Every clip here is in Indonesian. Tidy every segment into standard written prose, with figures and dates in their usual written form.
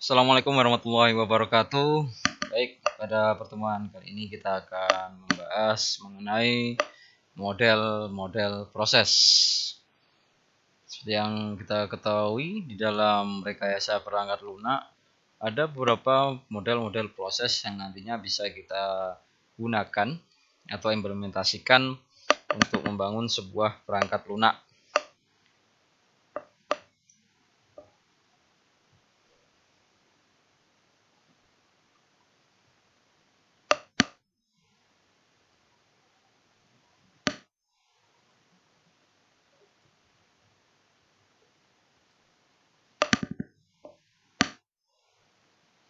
Assalamualaikum warahmatullahi wabarakatuh. Baik, pada pertemuan kali ini kita akan membahas mengenai model-model proses. Seperti yang kita ketahui, di dalam rekayasa perangkat lunak ada beberapa model-model proses yang nantinya bisa kita gunakan atau implementasikan untuk membangun sebuah perangkat lunak.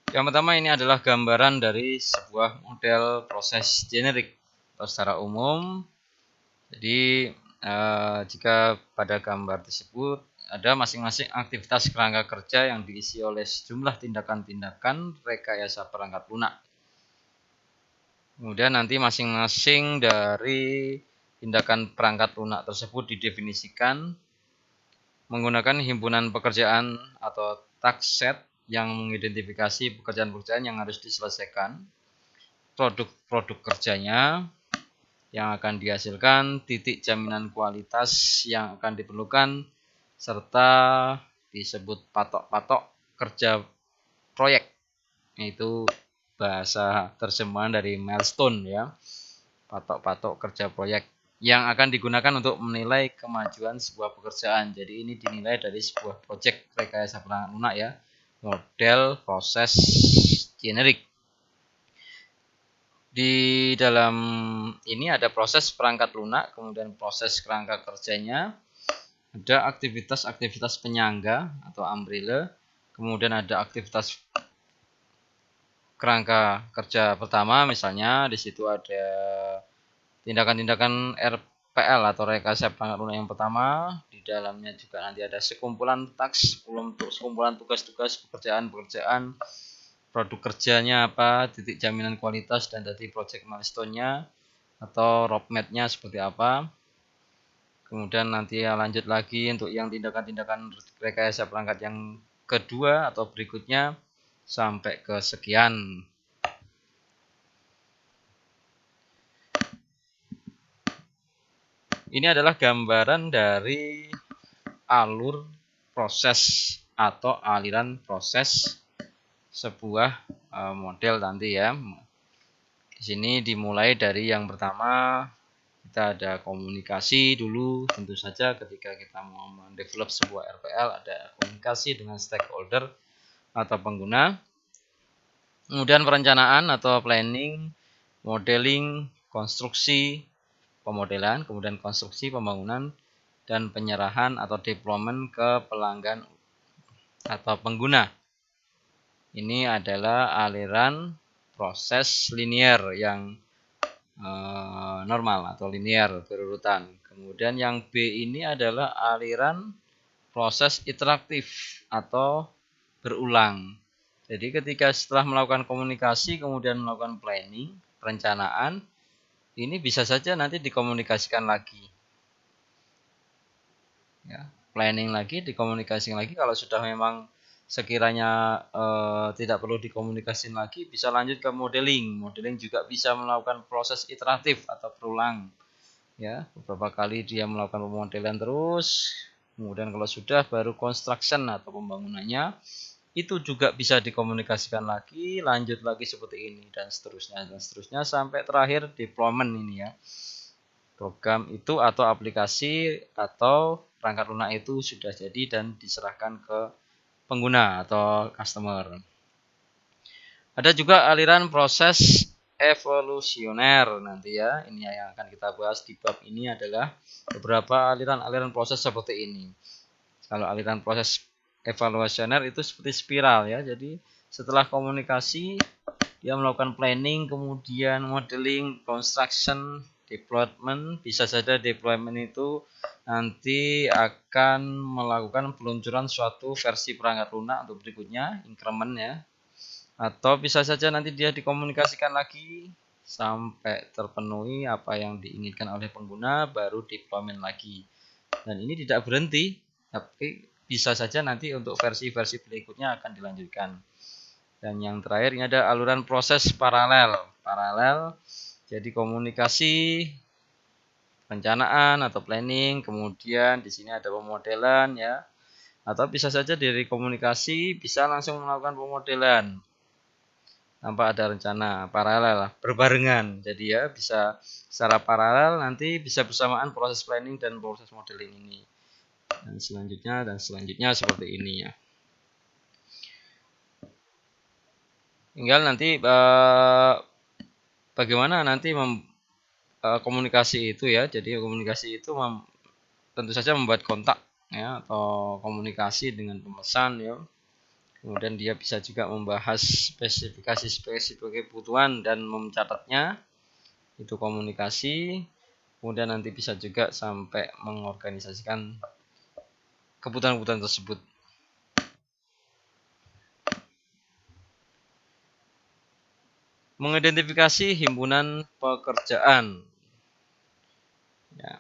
Yang pertama, ini adalah gambaran dari sebuah model proses generik atau secara umum. Jadi jika pada gambar tersebut ada masing-masing aktivitas kerangka kerja yang diisi oleh sejumlah tindakan-tindakan rekayasa perangkat lunak. Kemudian nanti masing-masing dari tindakan perangkat lunak tersebut didefinisikan menggunakan himpunan pekerjaan atau task set yang mengidentifikasi pekerjaan-pekerjaan yang harus diselesaikan, produk-produk kerjanya yang akan dihasilkan, titik jaminan kualitas yang akan diperlukan, serta disebut patok-patok kerja proyek, yaitu bahasa terjemahan dari milestone ya, patok-patok kerja proyek yang akan digunakan untuk menilai kemajuan sebuah pekerjaan. Jadi ini dinilai dari sebuah proyek rekayasa perangkat lunak ya, model proses generik. Di dalam ini ada proses perangkat lunak, kemudian proses kerangka kerjanya, ada aktivitas-aktivitas penyangga atau umbrella, kemudian ada aktivitas kerangka kerja pertama, misalnya di situ ada tindakan-tindakan RPL atau rekayasa perangkat lunak yang pertama. Di dalamnya juga nanti ada sekumpulan task, sekumpulan tugas-tugas pekerjaan-pekerjaan, produk kerjanya apa, titik jaminan kualitas, dan tadi project milestone-nya atau roadmap-nya seperti apa. Kemudian nanti lanjut lagi untuk yang tindakan-tindakan rekayasa perangkat yang kedua atau berikutnya sampai ke sekian. Ini adalah gambaran dari alur proses atau aliran proses sebuah model nanti ya. Di sini dimulai dari yang pertama, kita ada komunikasi dulu. Tentu saja ketika kita mau mendevelop sebuah RPL ada komunikasi dengan stakeholder atau pengguna. Kemudian perencanaan atau planning, modeling, konstruksi, pemodelan, kemudian konstruksi, pembangunan, dan penyerahan atau deployment ke pelanggan atau pengguna. Ini adalah aliran proses linear yang normal atau linear berurutan. Kemudian yang B ini adalah aliran proses interaktif atau berulang. Jadi ketika setelah melakukan komunikasi kemudian melakukan planning, perencanaan, ini bisa saja nanti dikomunikasikan lagi. Ya, planning lagi, dikomunikasikan lagi. Kalau sudah memang sekiranya tidak perlu dikomunikasikan lagi, bisa lanjut ke modeling. Modeling juga bisa melakukan proses iteratif atau berulang. Ya, beberapa kali dia melakukan pemodelan terus. Kemudian kalau sudah baru construction atau pembangunannya. Itu juga bisa dikomunikasikan lagi, lanjut lagi seperti ini dan seterusnya sampai terakhir deployment ini ya. Program itu atau aplikasi atau perangkat lunak itu sudah jadi dan diserahkan ke pengguna atau customer. Ada juga aliran proses evolusioner nanti ya. Ini yang akan kita bahas di bab ini adalah beberapa aliran-aliran proses seperti ini. Kalau aliran proses evaluasioner itu seperti spiral ya. Jadi setelah komunikasi dia melakukan planning, kemudian modeling, construction, deployment. Bisa saja deployment itu nanti akan melakukan peluncuran suatu versi perangkat lunak untuk berikutnya, increment ya. Atau bisa saja nanti dia dikomunikasikan lagi sampai terpenuhi apa yang diinginkan oleh pengguna, baru deployment lagi. Dan ini tidak berhenti, tapi bisa saja nanti untuk versi-versi berikutnya akan dilanjutkan. Dan yang terakhir ini ada aluran proses paralel. Jadi komunikasi, perencanaan atau planning, kemudian di sini ada pemodelan ya. Atau bisa saja dari komunikasi bisa langsung melakukan pemodelan tanpa ada rencana, paralel, berbarengan. Jadi ya bisa secara paralel, nanti bisa bersamaan proses planning dan proses modeling ini. Dan selanjutnya seperti ini ya. Tinggal nanti bagaimana nanti komunikasi itu ya. Jadi komunikasi itu tentu saja membuat kontak ya, atau komunikasi dengan pemesan ya. Kemudian dia bisa juga membahas spesifikasi kebutuhan dan mencatatnya, itu komunikasi. Kemudian nanti bisa juga sampai mengorganisasikan kebutuhan-kebutuhan tersebut. Mengidentifikasi himpunan pekerjaan ya.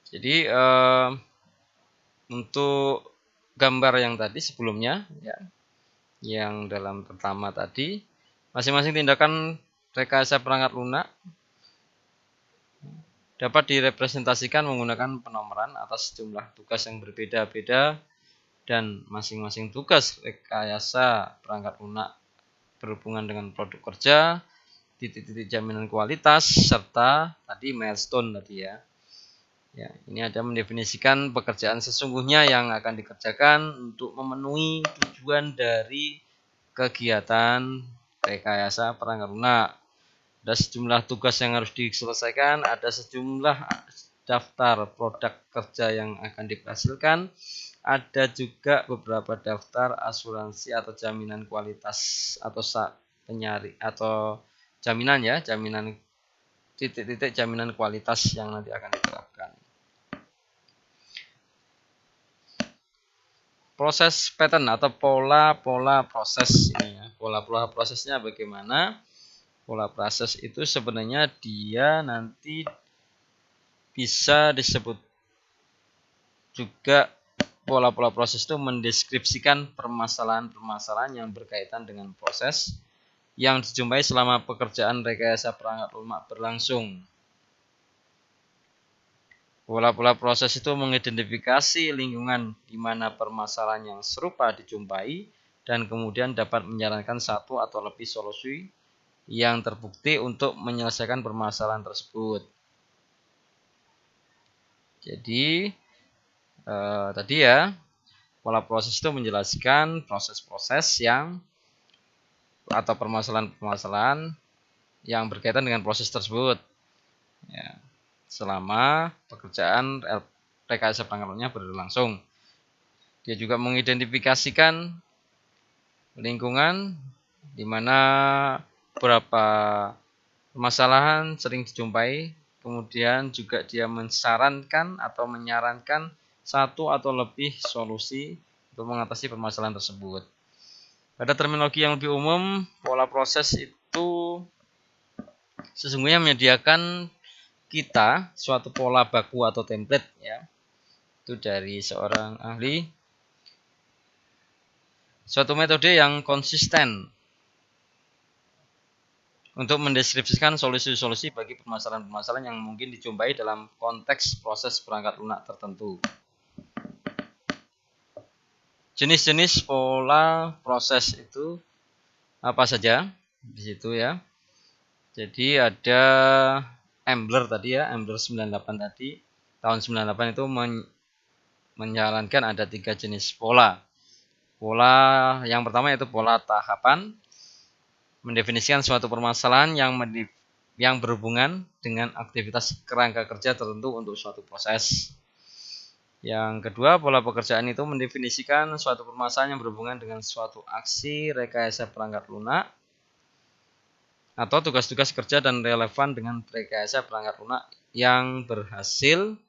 Jadi untuk gambar yang tadi sebelumnya ya, yang dalam pertama tadi, masing-masing tindakan rekayasa perangkat lunak dapat direpresentasikan menggunakan penomoran atas jumlah tugas yang berbeda-beda, dan masing-masing tugas rekayasa perangkat lunak berhubungan dengan produk kerja, titik-titik jaminan kualitas, serta tadi milestone tadi ya. Ya, ini ada mendefinisikan pekerjaan sesungguhnya yang akan dikerjakan untuk memenuhi tujuan dari kegiatan rekayasa perangkat lunak. Ada sejumlah tugas yang harus diselesaikan, ada sejumlah daftar produk kerja yang akan dihasilkan, ada juga beberapa daftar asuransi atau jaminan kualitas atau penyari atau jaminan ya, jaminan titik-titik jaminan kualitas yang nanti akan diterapkan. Proses pattern atau pola-pola proses ini ya. Pola-pola prosesnya bagaimana? Pola proses itu sebenarnya dia nanti bisa disebut juga pola-pola proses itu mendeskripsikan permasalahan-permasalahan yang berkaitan dengan proses yang dijumpai selama pekerjaan rekayasa perangkat lunak berlangsung. Pola-pola proses itu mengidentifikasi lingkungan di mana permasalahan yang serupa dijumpai dan kemudian dapat menyarankan satu atau lebih solusi yang terbukti untuk menyelesaikan permasalahan tersebut. Jadi tadi ya, pola proses itu menjelaskan proses-proses yang atau permasalahan-permasalahan yang berkaitan dengan proses tersebut. Ya, selama pekerjaan rekayasa perangkat lunaknya berlangsung. Dia juga mengidentifikasikan lingkungan di mana beberapa permasalahan sering dijumpai, kemudian juga dia menyarankan satu atau lebih solusi untuk mengatasi permasalahan tersebut. Pada terminologi yang lebih umum, pola proses itu sesungguhnya menyediakan kita suatu pola baku atau template ya, itu dari seorang ahli, suatu metode yang konsisten untuk mendeskripsikan solusi-solusi bagi permasalahan-permasalahan yang mungkin dijumpai dalam konteks proses perangkat lunak tertentu. Jenis-jenis pola proses itu apa saja di situ ya. Jadi ada Ambler tadi ya, Ambler 98 tadi, tahun 98 itu menyarankan ada 3 jenis pola. Pola yang pertama yaitu pola tahapan, mendefinisikan suatu permasalahan yang berhubungan dengan aktivitas kerangka kerja tertentu untuk suatu proses. Yang kedua, pola pekerjaan itu mendefinisikan suatu permasalahan yang berhubungan dengan suatu aksi rekayasa perangkat lunak atau tugas-tugas kerja dan relevan dengan rekayasa perangkat lunak yang berhasil.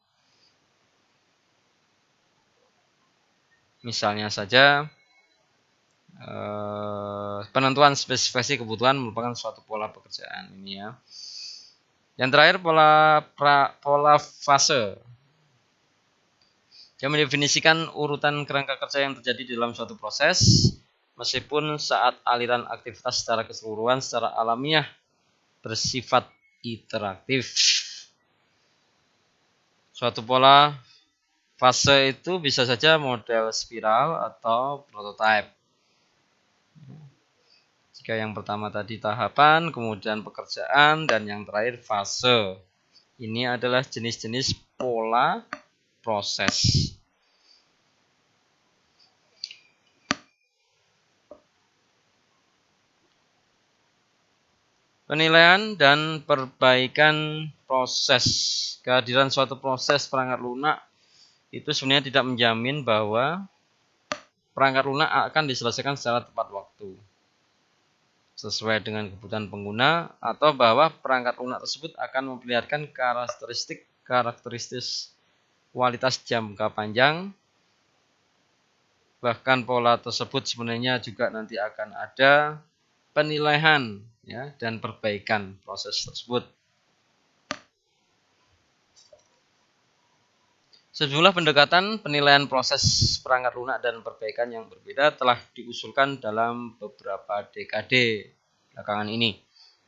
Misalnya saja penentuan spesifikasi kebutuhan merupakan suatu pola pekerjaan ini ya. Yang terakhir pola fase. Dia mendefinisikan urutan kerangka kerja yang terjadi dalam suatu proses, meskipun saat aliran aktivitas secara keseluruhan secara alamiah bersifat iteratif. Suatu pola fase itu bisa saja model spiral atau prototipe. Jika yang pertama tadi tahapan, kemudian pekerjaan, dan yang terakhir fase. Ini adalah jenis-jenis pola proses. Penilaian dan perbaikan proses. Kehadiran suatu proses perangkat lunak itu sebenarnya tidak menjamin bahwa perangkat lunak akan diselesaikan secara tepat waktu sesuai dengan kebutuhan pengguna, atau bahwa perangkat lunak tersebut akan memperlihatkan karakteristik kualitas jangka panjang. Bahkan pola tersebut sebenarnya juga nanti akan ada penilaian ya, dan perbaikan proses tersebut. Sejumlah pendekatan penilaian proses perangkat lunak dan perbaikan yang berbeda telah diusulkan dalam beberapa dekade belakangan ini.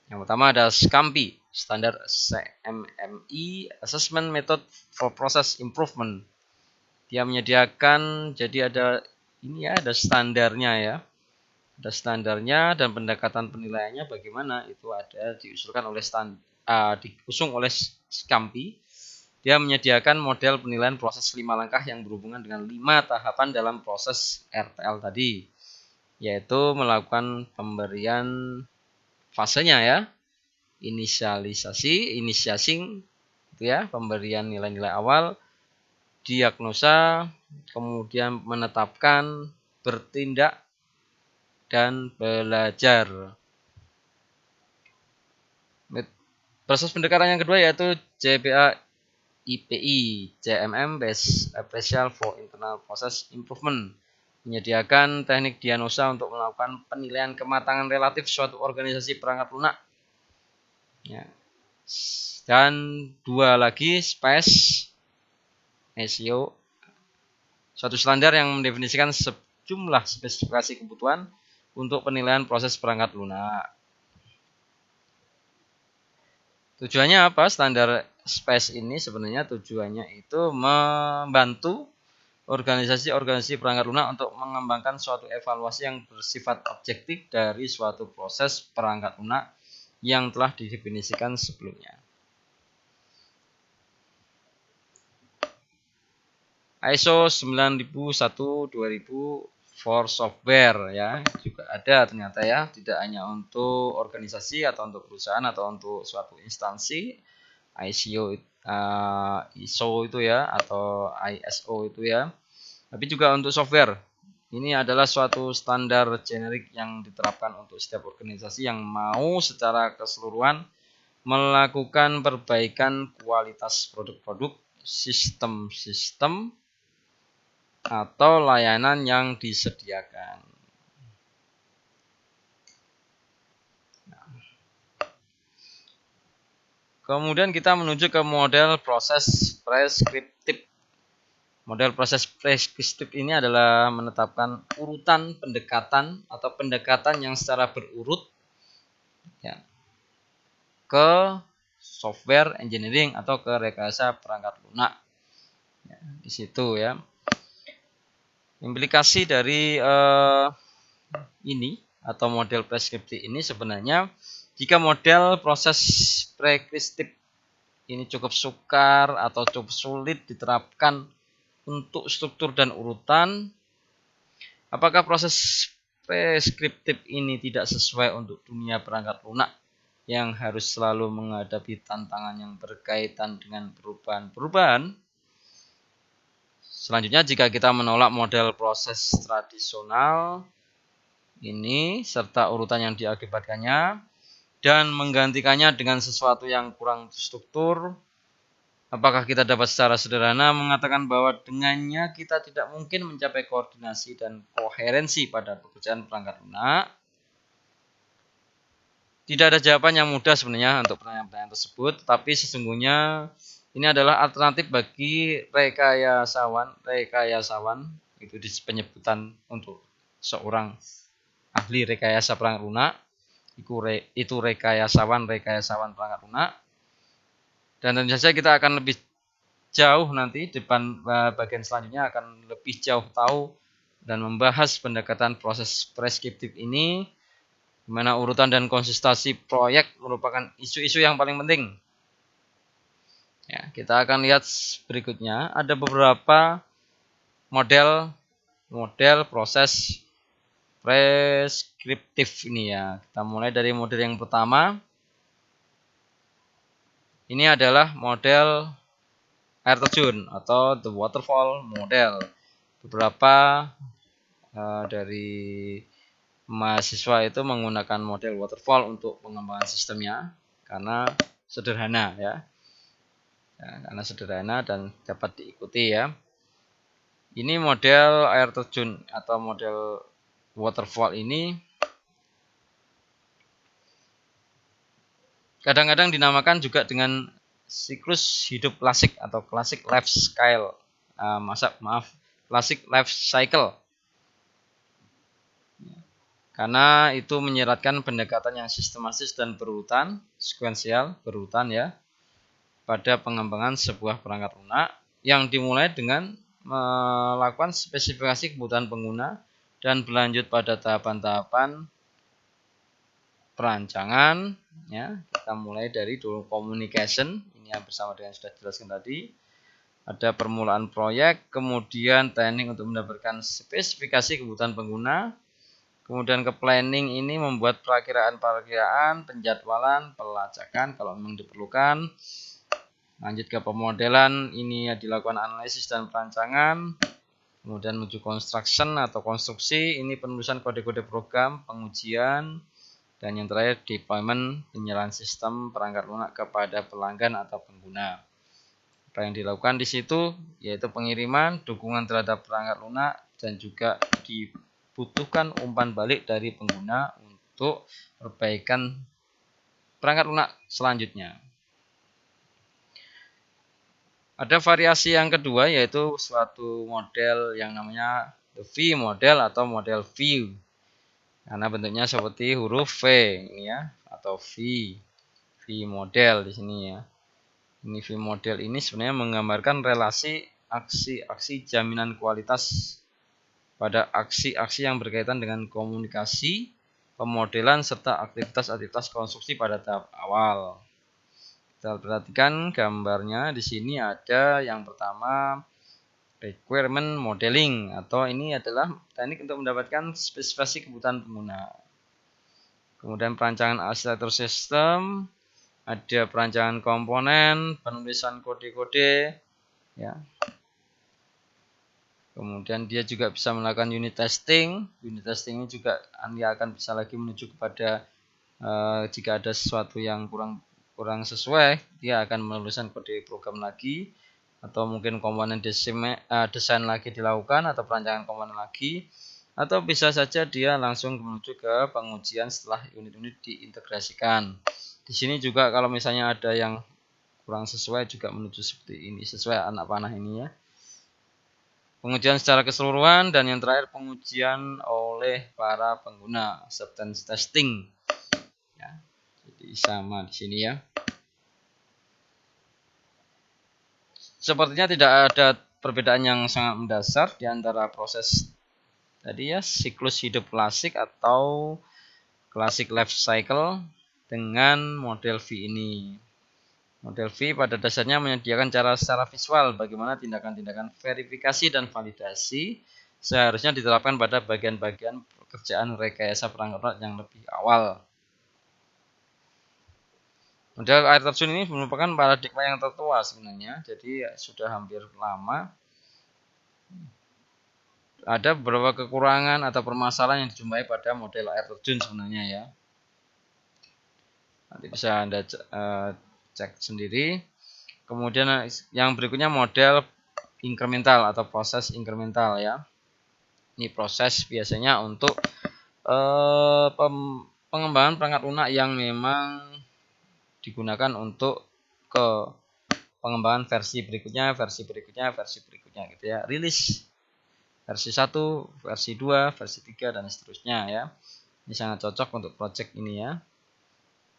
Yang pertama ada SCAMPI, Standard CMMI Assessment Method for Process Improvement. Dia menyediakan, jadi ada standarnya ya. Ada standarnya dan pendekatan penilaiannya bagaimana, itu ada diusulkan oleh diusung oleh SCAMPI. Dia menyediakan model penilaian proses 5 langkah yang berhubungan dengan 5 tahapan dalam proses RTL tadi, yaitu melakukan pemberian fasenya ya, inisiasi itu ya, pemberian nilai-nilai awal, diagnosa, kemudian menetapkan, bertindak, dan belajar. Proses pendekatan yang kedua yaitu JPA IPI, JMM Based Appraisal for Internal Process Improvement, menyediakan teknik diagnosa untuk melakukan penilaian kematangan relatif suatu organisasi perangkat lunak. Ya. Dan dua lagi SPACE, SEO, suatu standar yang mendefinisikan sejumlah spesifikasi kebutuhan untuk penilaian proses perangkat lunak. Tujuannya apa? Standar SPACE ini sebenarnya tujuannya itu membantu organisasi-organisasi perangkat lunak untuk mengembangkan suatu evaluasi yang bersifat objektif dari suatu proses perangkat lunak yang telah didefinisikan sebelumnya. ISO 9001-2000 for software ya, juga ada ternyata ya, tidak hanya untuk organisasi atau untuk perusahaan atau untuk suatu instansi. ISO itu ya, atau ISO itu ya, tapi juga untuk software. Ini adalah suatu standar generik yang diterapkan untuk setiap organisasi yang mau secara keseluruhan melakukan perbaikan kualitas produk-produk, sistem-sistem, atau layanan yang disediakan. Kemudian kita menuju ke model proses preskriptif. Model proses preskriptif ini adalah menetapkan urutan pendekatan atau pendekatan yang secara berurut ya, ke software engineering atau ke rekayasa perangkat lunak. Ya, di situ ya. Implikasi dari ini atau model preskriptif ini sebenarnya, jika model proses preskriptif ini cukup sukar atau cukup sulit diterapkan untuk struktur dan urutan, apakah proses preskriptif ini tidak sesuai untuk dunia perangkat lunak yang harus selalu menghadapi tantangan yang berkaitan dengan perubahan-perubahan? Selanjutnya, jika kita menolak model proses tradisional ini serta urutan yang diakibatkannya dan menggantikannya dengan sesuatu yang kurang struktur, apakah kita dapat secara sederhana mengatakan bahwa dengannya kita tidak mungkin mencapai koordinasi dan koherensi pada pekerjaan perangkat lunak? Tidak ada jawaban yang mudah sebenarnya untuk pertanyaan-pertanyaan tersebut, tapi sesungguhnya Ini adalah alternatif bagi rekayasawan itu di penyebutan untuk seorang ahli rekayasa perangkat lunak. Itu rekayasawan perangkat lunak. Dan tentu saja kita akan lebih jauh nanti depan bagian selanjutnya akan lebih jauh tahu dan membahas pendekatan proses preskriptif ini, di mana urutan dan konsistensi proyek merupakan isu-isu yang paling penting. Ya, kita akan lihat berikutnya ada beberapa model proses preskriptif ini ya. Kita mulai dari model yang pertama. Ini adalah model air terjun atau the waterfall model. Beberapa dari mahasiswa itu menggunakan model waterfall untuk pengembangan sistemnya karena sederhana ya. Karena sederhana dan dapat diikuti ya. Ini model air terjun atau model waterfall ini kadang-kadang dinamakan juga dengan siklus hidup klasik atau classic life cycle. Classic life cycle. Karena itu menyeratkan pendekatan yang sistematis dan berurutan, sekuensial, berurutan ya, pada pengembangan sebuah perangkat lunak yang dimulai dengan melakukan spesifikasi kebutuhan pengguna dan berlanjut pada tahapan-tahapan perancangan ya. Kita mulai dari dulu communication, ini yang bersama dengan sudah dijelaskan tadi. Ada permulaan proyek, kemudian planning untuk mendapatkan spesifikasi kebutuhan pengguna, kemudian ke planning ini membuat perakiraan, penjadwalan, pelacakan kalau memang diperlukan. Lanjut ke pemodelan, ini dilakukan analisis dan perancangan. Kemudian menuju construction atau konstruksi, ini penulisan kode-kode program, pengujian, dan yang terakhir deployment, penyerahan sistem perangkat lunak kepada pelanggan atau pengguna. Apa yang dilakukan di situ yaitu pengiriman, dukungan terhadap perangkat lunak, dan juga dibutuhkan umpan balik dari pengguna untuk perbaikan perangkat lunak selanjutnya. Ada variasi yang kedua yaitu suatu model yang namanya the V model atau model V. Karena bentuknya seperti huruf V ini ya, atau V model di sini ya. Ini V model ini sebenarnya menggambarkan relasi aksi-aksi jaminan kualitas pada aksi-aksi yang berkaitan dengan komunikasi, pemodelan serta aktivitas-aktivitas konstruksi pada tahap awal. Kita perhatikan gambarnya di sini ada yang pertama requirement modeling atau ini adalah teknik untuk mendapatkan spesifikasi kebutuhan pengguna. Kemudian perancangan arsitektur sistem, ada perancangan komponen, penulisan kode-kode ya. Kemudian dia juga bisa melakukan unit testing. Unit testing ini juga Anda akan bisa lagi menuju kepada jika ada sesuatu yang kurang sesuai, dia akan menuliskan kode program lagi, atau mungkin komponen desain lagi dilakukan atau perancangan komponen lagi, atau bisa saja dia langsung menuju ke pengujian setelah unit-unit diintegrasikan. Di sini juga kalau misalnya ada yang kurang sesuai juga menuju seperti ini, sesuai anak panah ini ya. Pengujian secara keseluruhan dan yang terakhir pengujian oleh para pengguna, acceptance testing. Ya, jadi sama di sini ya. Sepertinya tidak ada perbedaan yang sangat mendasar di antara proses tadi ya, siklus hidup klasik atau classic life cycle dengan model V ini. Model V pada dasarnya menyediakan cara secara visual bagaimana tindakan-tindakan verifikasi dan validasi seharusnya diterapkan pada bagian-bagian pekerjaan rekayasa perangkat lunak yang lebih awal. Model air terjun ini merupakan paradigma yang tertua sebenarnya, jadi sudah hampir lama. Ada beberapa kekurangan atau permasalahan yang dijumpai pada model air terjun sebenarnya ya. Nanti bisa Anda cek sendiri. Kemudian yang berikutnya model inkremental atau proses inkremental ya. Ini proses biasanya untuk pengembangan perangkat lunak yang memang digunakan untuk pengembangan versi berikutnya gitu ya. Rilis versi 1, versi 2, versi 3 dan seterusnya ya. Ini sangat cocok untuk project ini ya.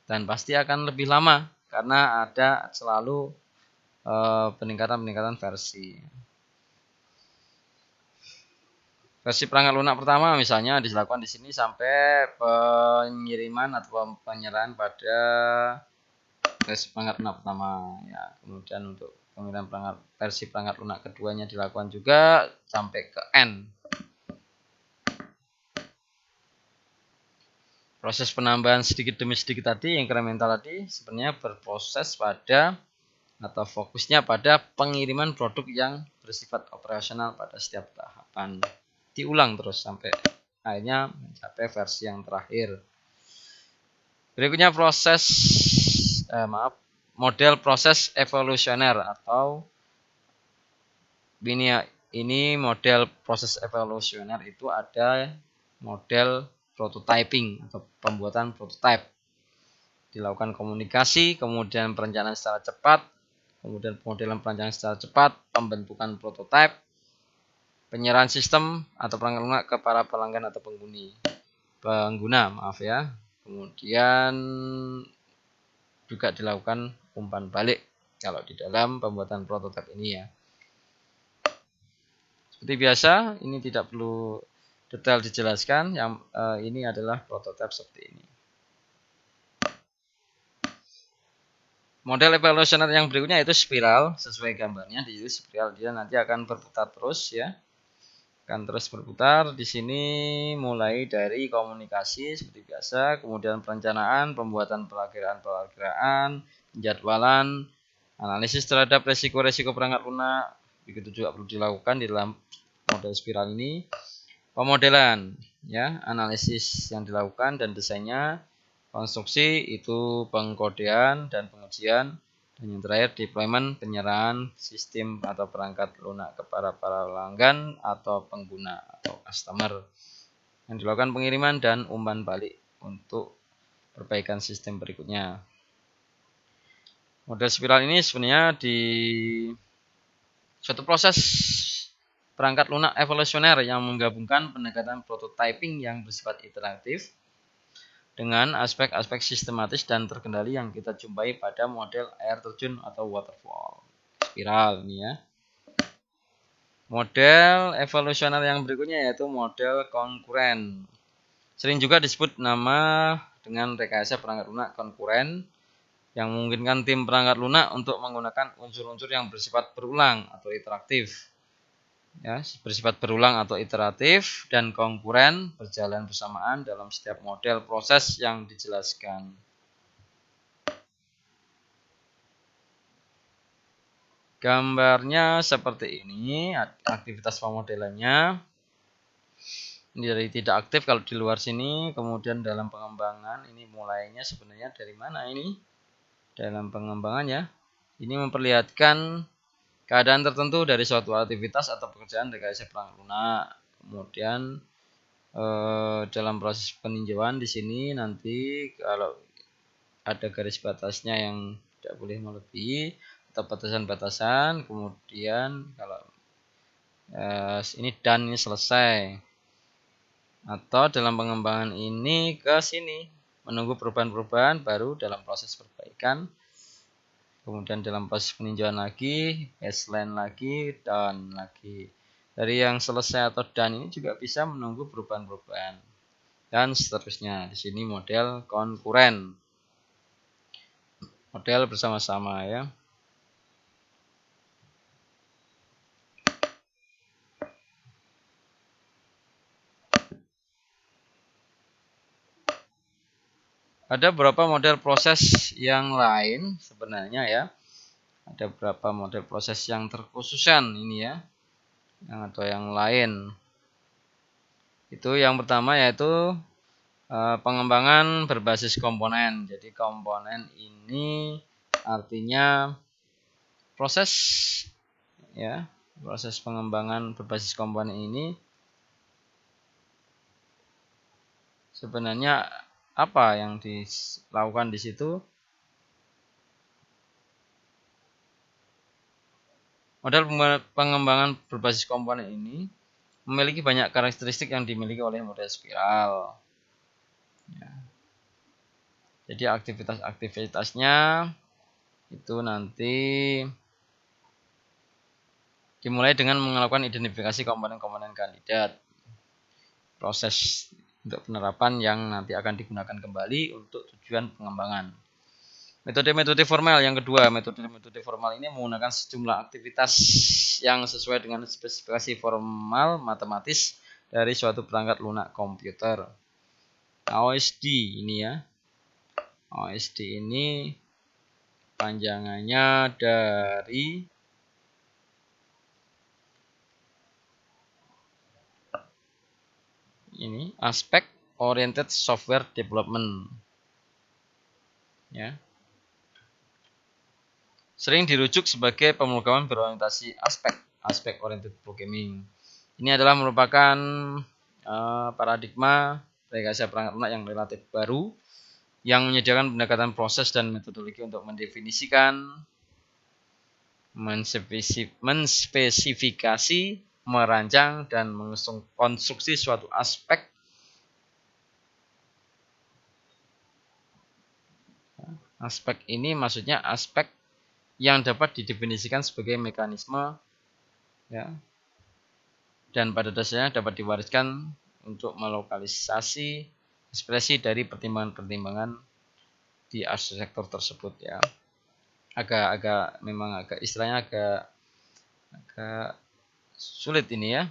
Dan pasti akan lebih lama karena ada selalu peningkatan versi. Versi perangkat lunak pertama misalnya dilakukan di sini sampai pengiriman atau penyerahan pada versi perangkat lunak pertama ya. Kemudian untuk pengiriman versi perangkat lunak keduanya dilakukan juga sampai ke N. Proses penambahan sedikit demi sedikit tadi, incremental tadi sebenarnya berproses pada atau fokusnya pada pengiriman produk yang bersifat operasional pada setiap tahapan. Diulang terus sampai akhirnya mencapai versi yang terakhir. Berikutnya model proses evolusioner atau ini model proses evolusioner itu ada model prototyping atau pembuatan prototype. Dilakukan komunikasi, kemudian perencanaan secara cepat, kemudian pemodelan perencanaan secara cepat, pembentukan prototype, penyerahan sistem atau perangkat lunak ke para pelanggan atau pengguna, maaf ya. Kemudian juga dilakukan umpan balik kalau di dalam pembuatan prototipe ini ya. Seperti biasa, ini tidak perlu detail dijelaskan. Yang ini adalah prototipe seperti ini. Model evolusioner yang berikutnya yaitu spiral, sesuai gambarnya di situ spiral, dia nanti akan berputar terus ya. Akan terus berputar. Di sini mulai dari komunikasi seperti biasa, kemudian perencanaan, pembuatan perakiraan, penjadwalan, analisis terhadap resiko-resiko perangkat lunak, begitu juga perlu dilakukan di dalam model spiral ini. Pemodelan, ya, analisis yang dilakukan dan desainnya, konstruksi itu pengkodean dan pengujian. Dan yang terakhir deployment, penyerahan sistem atau perangkat lunak kepada para pelanggan atau pengguna atau customer. Yang dilakukan pengiriman dan umpan balik untuk perbaikan sistem berikutnya. Model spiral ini sebenarnya di suatu proses perangkat lunak evolusioner yang menggabungkan pendekatan prototyping yang bersifat iteratif dengan aspek-aspek sistematis dan terkendali yang kita jumpai pada model air terjun atau waterfall spiral ini ya. Model evolusioner yang berikutnya yaitu model konkuren. Sering juga disebut nama dengan rekayasa perangkat lunak konkuren yang memungkinkan tim perangkat lunak untuk menggunakan unsur-unsur yang bersifat berulang atau iteratif. Ya, bersifat berulang atau iteratif dan konkuren berjalan bersamaan dalam setiap model proses yang dijelaskan. Gambarnya seperti ini, aktivitas pemodelannya. Ini dari tidak aktif kalau di luar sini, kemudian dalam pengembangan ini mulainya sebenarnya dari mana ini? Dalam pengembangan ya. Ini memperlihatkan keadaan tertentu dari suatu aktivitas atau pekerjaan rekayasa perangkat lunak. Kemudian dalam proses peninjauan di sini nanti kalau ada garis batasnya yang tidak boleh melebihi atau batasan-batasan. Kemudian kalau ini dan ini selesai. Atau dalam pengembangan ini ke sini menunggu perubahan-perubahan baru dalam proses perbaikan. Kemudian dalam proses peninjauan lagi, baseline lagi, down lagi. Dari yang selesai atau done ini juga bisa menunggu perubahan-perubahan. Dan seterusnya. Di sini model konkuren. Model bersama-sama ya. Ada beberapa model proses yang lain sebenarnya ya. Ada beberapa model proses yang terkhususan ini ya. Atau yang lain. Itu yang pertama yaitu pengembangan berbasis komponen. Jadi komponen ini artinya proses ya, proses pengembangan berbasis komponen ini sebenarnya apa yang dilakukan di situ? Model pengembangan berbasis komponen ini memiliki banyak karakteristik yang dimiliki oleh model spiral. Ya. Jadi aktivitas-aktivitasnya itu nanti dimulai dengan melakukan identifikasi komponen-komponen kandidat. Proses untuk penerapan yang nanti akan digunakan kembali untuk tujuan pengembangan. Metode-metode formal yang kedua, metode-metode formal ini menggunakan sejumlah aktivitas yang sesuai dengan spesifikasi formal matematis dari suatu perangkat lunak komputer. OSD ini ya. OSD ini panjangannya dari ini aspek oriented software development. Ya. Sering dirujuk sebagai pemrograman berorientasi aspek oriented programming. Ini adalah merupakan paradigma rekayasa perangkat lunak yang relatif baru yang menyediakan pendekatan proses dan metodologi untuk mendefinisikan, menspesifikasi, merancang, dan mengkonstruksi suatu aspek ini maksudnya aspek yang dapat didefinisikan sebagai mekanisme ya, dan pada dasarnya dapat diwariskan untuk melokalisasi ekspresi dari pertimbangan-pertimbangan di arsitektur tersebut ya. Memang istilahnya agak sulit ini ya.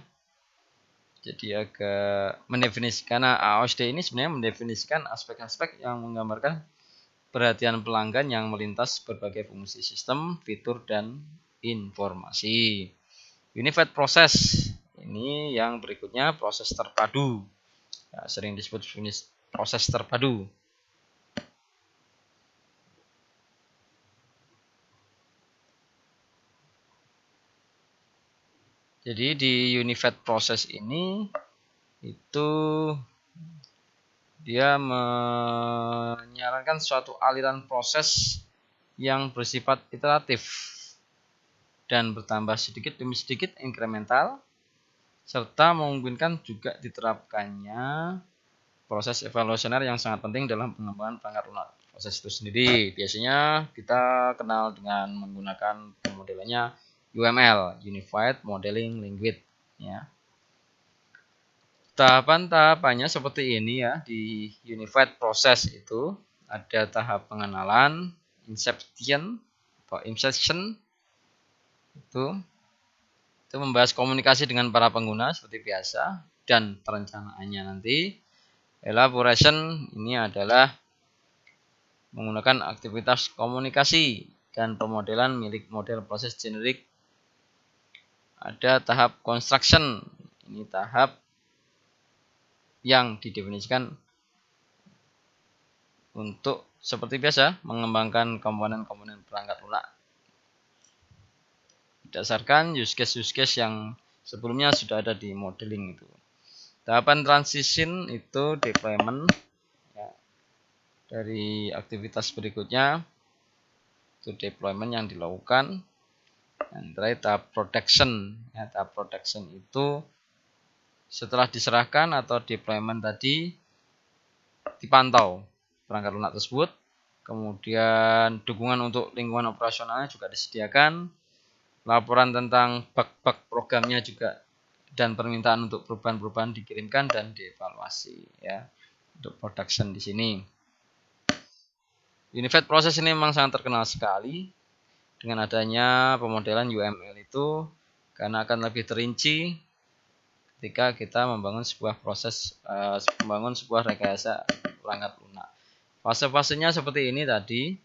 Jadi agak mendefinisikan, karena AOSD ini sebenarnya mendefinisikan aspek-aspek yang menggambarkan perhatian pelanggan yang melintas berbagai fungsi sistem, fitur, dan informasi. Unified Process ini yang berikutnya proses terpadu. Ya, sering disebut proses terpadu. Jadi di Unified Process ini itu dia menyarankan suatu aliran proses yang bersifat iteratif dan bertambah sedikit demi sedikit inkremental, serta memungkinkan juga diterapkannya proses evolusioner yang sangat penting dalam pengembangan perangkat lunak. Proses itu sendiri biasanya kita kenal dengan menggunakan pemodelannya UML, Unified Modeling Language ya. Tahapan-tahapannya seperti ini ya. Di Unified Process itu ada tahap pengenalan, inception atau inception itu membahas komunikasi dengan para pengguna seperti biasa, dan perencanaannya nanti. Elaboration ini adalah menggunakan aktivitas komunikasi dan pemodelan milik model proses generik. Ada tahap construction, ini tahap yang didefinisikan untuk seperti biasa mengembangkan komponen-komponen perangkat lunak berdasarkan use case yang sebelumnya sudah ada di modeling itu. Tahapan transition itu deployment ya. Dari aktivitas berikutnya itu deployment yang dilakukan. Dan terakhir tahap production ya. Tahap production itu setelah diserahkan atau deployment tadi dipantau perangkat lunak tersebut, kemudian dukungan untuk lingkungan operasionalnya juga disediakan, laporan tentang bug-bug programnya juga dan permintaan untuk perubahan-perubahan dikirimkan dan dievaluasi ya untuk production di sini. Unified Process ini memang sangat terkenal sekali dengan adanya pemodelan UML itu, karena akan lebih terinci ketika kita membangun sebuah proses, membangun sebuah rekayasa perangkat lunak. Fase-fasenya seperti ini tadi.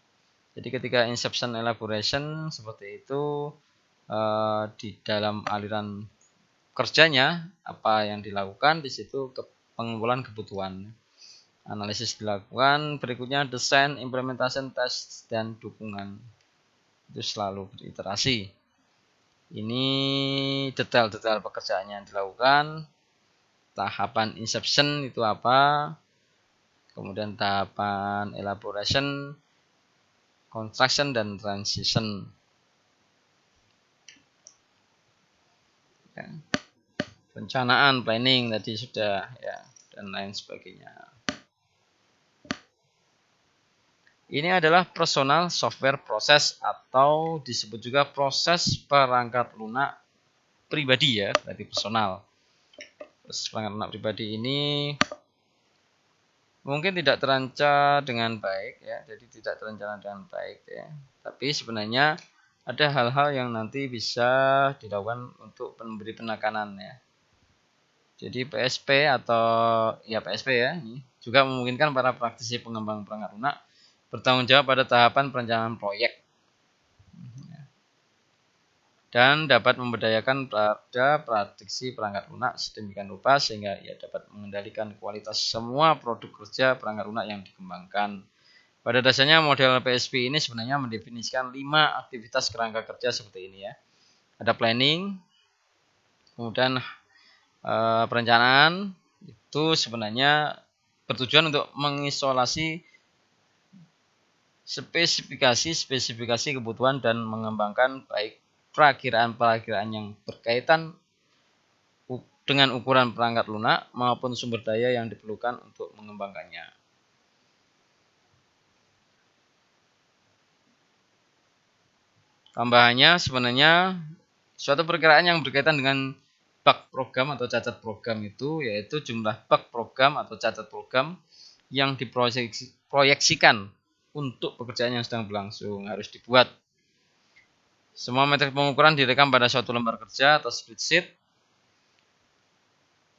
Jadi ketika inception elaboration seperti itu, di dalam aliran kerjanya apa yang dilakukan di situ pengumpulan kebutuhan. Analisis dilakukan, berikutnya desain, implementation, test, dan dukungan. Itu selalu beriterasi. Ini detail-detail pekerjaan yang dilakukan. Tahapan inception itu apa? Kemudian tahapan elaboration, construction, dan transition. ya. Perencanaan, planning tadi sudah ya, dan lain sebagainya. Ini adalah personal software process atau disebut juga proses perangkat lunak pribadi ya, berarti personal. Proses perangkat lunak pribadi ini mungkin tidak terancam dengan baik ya, jadi tidak terencana dengan baik ya. Tapi sebenarnya ada hal-hal yang nanti bisa dilakukan untuk memberi penekanan ya. Jadi PSP atau ya PSP ya, ini juga memungkinkan para praktisi pengembang perangkat lunak bertanggung jawab pada tahapan perencanaan proyek dan dapat memberdayakan pada praktisi perangkat lunak sedemikian rupa sehingga ia dapat mengendalikan kualitas semua produk kerja perangkat lunak yang dikembangkan. Pada dasarnya model PSP ini sebenarnya mendefinisikan 5 aktivitas kerangka kerja seperti ini ya. Ada planning, kemudian perencanaan, itu sebenarnya bertujuan untuk mengisolasi spesifikasi kebutuhan dan mengembangkan baik perakiraan yang berkaitan dengan ukuran perangkat lunak maupun sumber daya yang diperlukan untuk mengembangkannya. Tambahannya sebenarnya suatu perkiraan yang berkaitan dengan bug program atau cacat program itu yaitu jumlah bug program atau cacat program yang diproyeksikan untuk pekerjaan yang sedang berlangsung harus dibuat. Semua metrik pengukuran direkam pada suatu lembar kerja atau spreadsheet.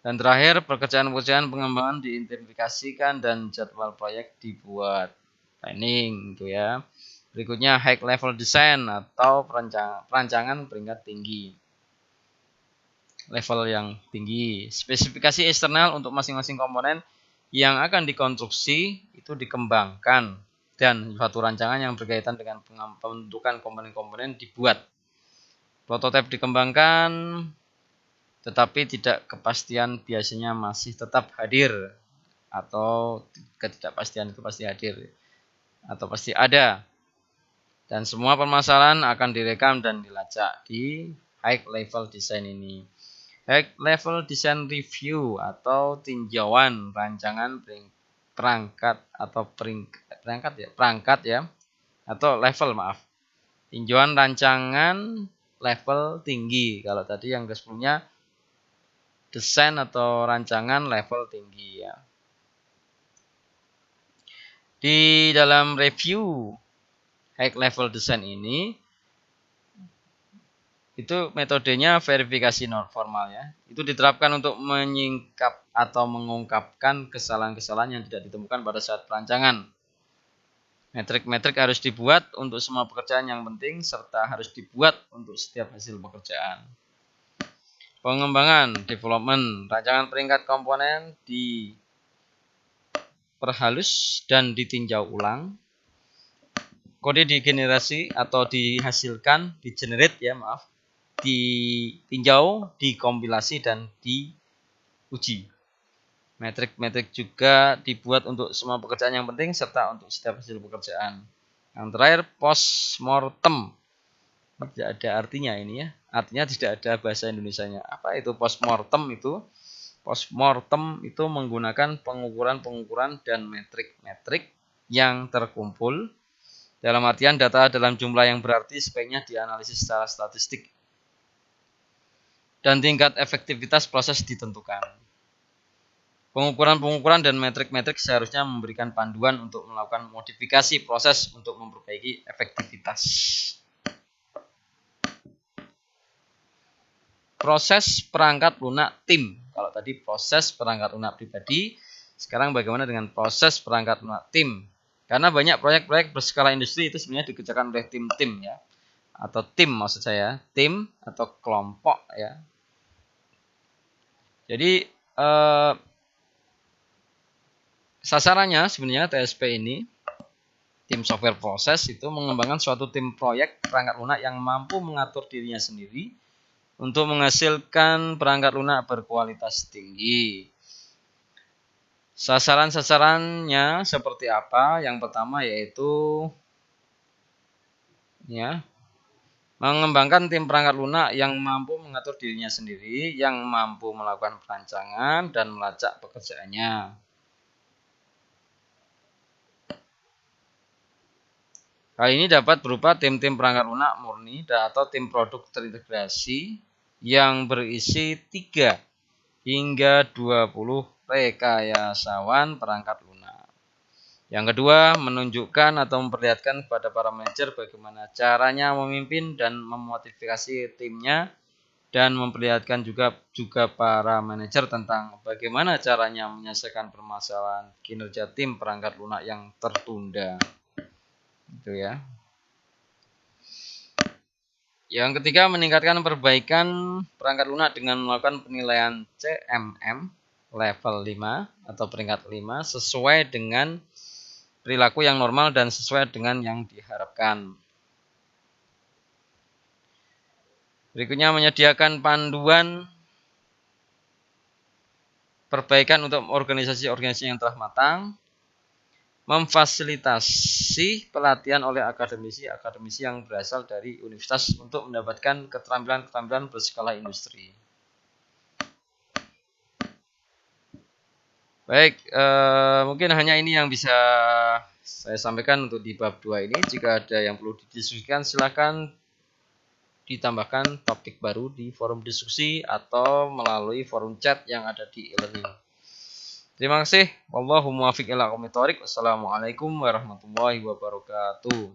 Dan terakhir, pekerjaan-pekerjaan pengembangan diidentifikasikan dan jadwal proyek dibuat. Planning itu ya. Berikutnya high level design atau perancangan peringkat tinggi. Level yang tinggi. Spesifikasi eksternal untuk masing-masing komponen yang akan dikonstruksi itu dikembangkan dan suatu rancangan yang berkaitan dengan pembentukan komponen-komponen dibuat. Prototipe dikembangkan, tetapi tidak kepastian biasanya masih tetap hadir atau ketidakpastian itu pasti hadir atau pasti ada. Dan semua permasalahan akan direkam dan dilacak di high level design ini. High level design review atau tinjauan rancangan perangkat ya atau level tinjauan rancangan level tinggi. Kalau tadi yang sebelumnya desain atau rancangan level tinggi ya. Di dalam review high level design ini itu metodenya verifikasi non formal ya. Itu diterapkan untuk menyingkap atau mengungkapkan kesalahan-kesalahan yang tidak ditemukan pada saat perancangan. Metrik-metrik harus dibuat untuk semua pekerjaan yang penting serta harus dibuat untuk setiap hasil pekerjaan. Pengembangan, development, rancangan peringkat komponen diperhalus dan ditinjau ulang. Kode digenerasi atau dihasilkan, ditinjau, dikompilasi dan diuji. Metrik-metrik juga dibuat untuk semua pekerjaan yang penting serta untuk setiap hasil pekerjaan. Yang terakhir postmortem. Tidak ada artinya ini ya. Artinya tidak ada bahasa Indonesianya. Apa itu postmortem itu? Postmortem itu menggunakan pengukuran-pengukuran dan metrik-metrik yang terkumpul. Dalam artian data dalam jumlah yang berarti sebaiknya dianalisis secara statistik. Dan tingkat efektivitas proses ditentukan. Pengukuran-pengukuran dan metrik-metrik seharusnya memberikan panduan untuk melakukan modifikasi proses untuk memperbaiki efektivitas. Proses perangkat lunak tim. Kalau tadi proses perangkat lunak pribadi, sekarang bagaimana dengan proses perangkat lunak tim? Karena banyak proyek-proyek berskala industri itu sebenarnya dikerjakan oleh tim-tim ya. Atau tim maksud saya, tim atau kelompok ya. Jadi sasarannya sebenarnya TSP ini, tim software proses itu mengembangkan suatu tim proyek perangkat lunak yang mampu mengatur dirinya sendiri untuk menghasilkan perangkat lunak berkualitas tinggi. Sasaran-sasarannya seperti apa? Yang pertama yaitu ya, Mengembangkan tim perangkat lunak yang mampu mengatur dirinya sendiri, yang mampu melakukan perancangan dan melacak pekerjaannya. Hal ini dapat berupa tim-tim perangkat lunak murni atau tim produk terintegrasi yang berisi 3 hingga 20 rekayasawan perangkat lunak. Yang kedua, menunjukkan atau memperlihatkan kepada para manajer bagaimana caranya memimpin dan memotivasi timnya, dan memperlihatkan juga para manajer tentang bagaimana caranya menyelesaikan permasalahan kinerja tim perangkat lunak yang tertunda. Itu ya. Yang ketiga, meningkatkan perbaikan perangkat lunak dengan melakukan penilaian CMM level 5 atau peringkat 5 sesuai dengan perilaku yang normal dan sesuai dengan yang diharapkan. Berikutnya, menyediakan panduan perbaikan untuk organisasi-organisasi yang telah matang, memfasilitasi pelatihan oleh akademisi yang berasal dari universitas untuk mendapatkan keterampilan-keterampilan berskala industri. Baik, mungkin hanya ini yang bisa saya sampaikan untuk di bab 2 ini. Jika ada yang perlu didiskusikan, silakan ditambahkan topik baru di forum diskusi atau melalui forum chat yang ada di e-learning. Terima kasih. Wallahu muwaffiq ila aqwamit thoriq. Wassalamualaikum warahmatullahi wabarakatuh.